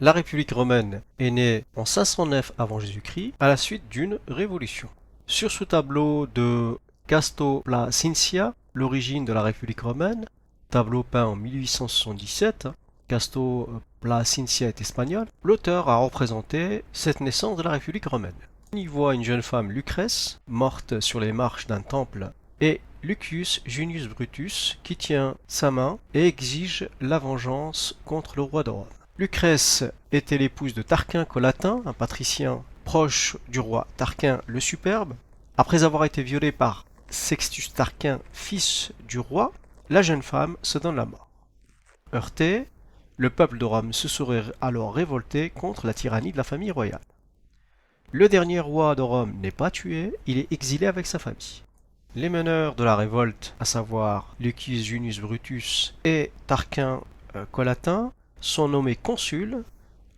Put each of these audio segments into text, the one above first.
La République romaine est née en 509 avant Jésus-Christ à la suite d'une révolution. Sur ce tableau de Casto Placincia, l'origine de la République romaine, tableau peint en 1877, Casto Placincia est espagnol, l'auteur a représenté cette naissance de la République romaine. On y voit une jeune femme Lucrèce, morte sur les marches d'un temple, et Lucius Junius Brutus qui tient sa main et exige la vengeance contre le roi de Rome. Lucrèce était l'épouse de Tarquin Collatin, un patricien proche du roi Tarquin le Superbe. Après avoir été violée par Sextus Tarquin, fils du roi, la jeune femme se donne la mort. Heurté, le peuple de Rome se serait alors révolté contre la tyrannie de la famille royale. Le dernier roi de Rome n'est pas tué, il est exilé avec sa famille. Les meneurs de la révolte, à savoir Lucius Junius Brutus et Tarquin Collatin, sont nommés consuls.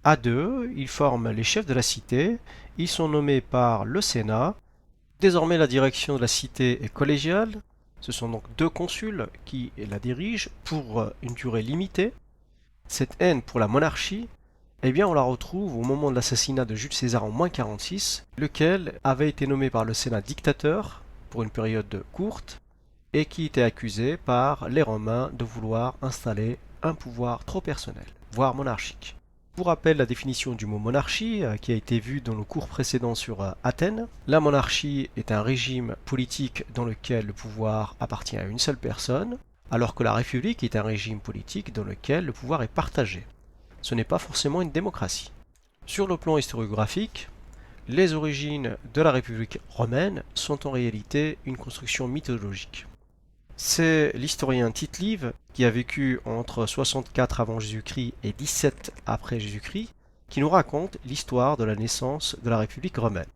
À deux, ils forment les chefs de la cité. Ils sont nommés par le Sénat. Désormais, la direction de la cité est collégiale. Ce sont donc deux consuls qui la dirigent pour une durée limitée. Cette haine pour la monarchie, eh bien, on la retrouve au moment de l'assassinat de Jules César en -46, lequel avait été nommé par le Sénat dictateur pour une période courte et qui était accusé par les Romains de vouloir installer un pouvoir trop personnel, voire monarchique. Pour rappel, la définition du mot monarchie, qui a été vue dans le cours précédent sur Athènes, la monarchie est un régime politique dans lequel le pouvoir appartient à une seule personne, alors que la république est un régime politique dans lequel le pouvoir est partagé. Ce n'est pas forcément une démocratie. Sur le plan historiographique, les origines de la République romaine sont en réalité une construction mythologique. C'est l'historien Tite-Live, qui a vécu entre 64 avant Jésus-Christ et 17 après Jésus-Christ, qui nous raconte l'histoire de la naissance de la République romaine.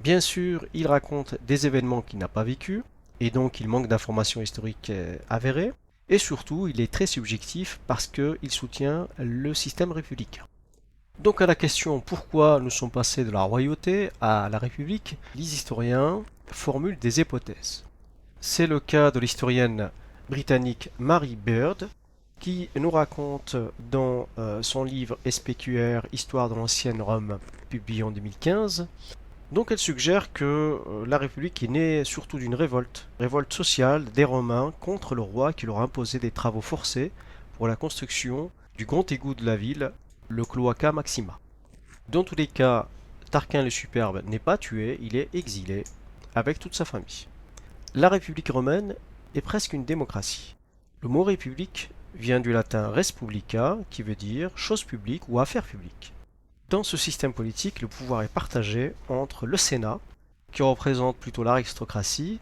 Bien sûr, il raconte des événements qu'il n'a pas vécus, et donc il manque d'informations historiques avérées, et surtout il est très subjectif parce qu'il soutient le système républicain. Donc à la question pourquoi nous sommes passés de la royauté à la République, les historiens formulent des hypothèses. C'est le cas de l'historienne britannique Mary Beard, qui nous raconte dans son livre SPQR, Histoire de l'ancienne Rome, publié en 2015. Donc elle suggère que la République est née surtout d'une révolte sociale des Romains contre le roi qui leur imposait des travaux forcés pour la construction du grand égout de la ville, le Cloaca Maxima. Dans tous les cas, Tarquin le Superbe n'est pas tué, il est exilé avec toute sa famille. La République romaine est presque une démocratie. Le mot république vient du latin res publica, qui veut dire chose publique ou affaire publique. Dans ce système politique, le pouvoir est partagé entre le Sénat, qui représente plutôt l'aristocratie,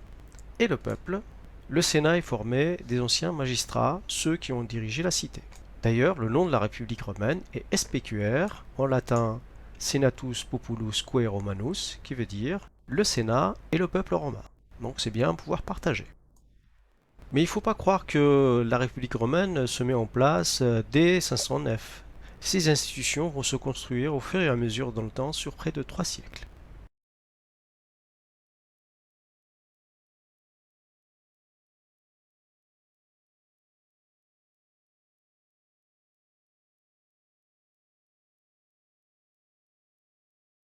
et le peuple. Le Sénat est formé des anciens magistrats, ceux qui ont dirigé la cité. D'ailleurs, le nom de la République romaine est SPQR, en latin Senatus Populus Quae Romanus, qui veut dire le Sénat et le peuple romain. Donc c'est bien un pouvoir partagé. Mais il ne faut pas croire que la République romaine se met en place dès 509. Ces institutions vont se construire au fur et à mesure dans le temps sur près de 3 siècles.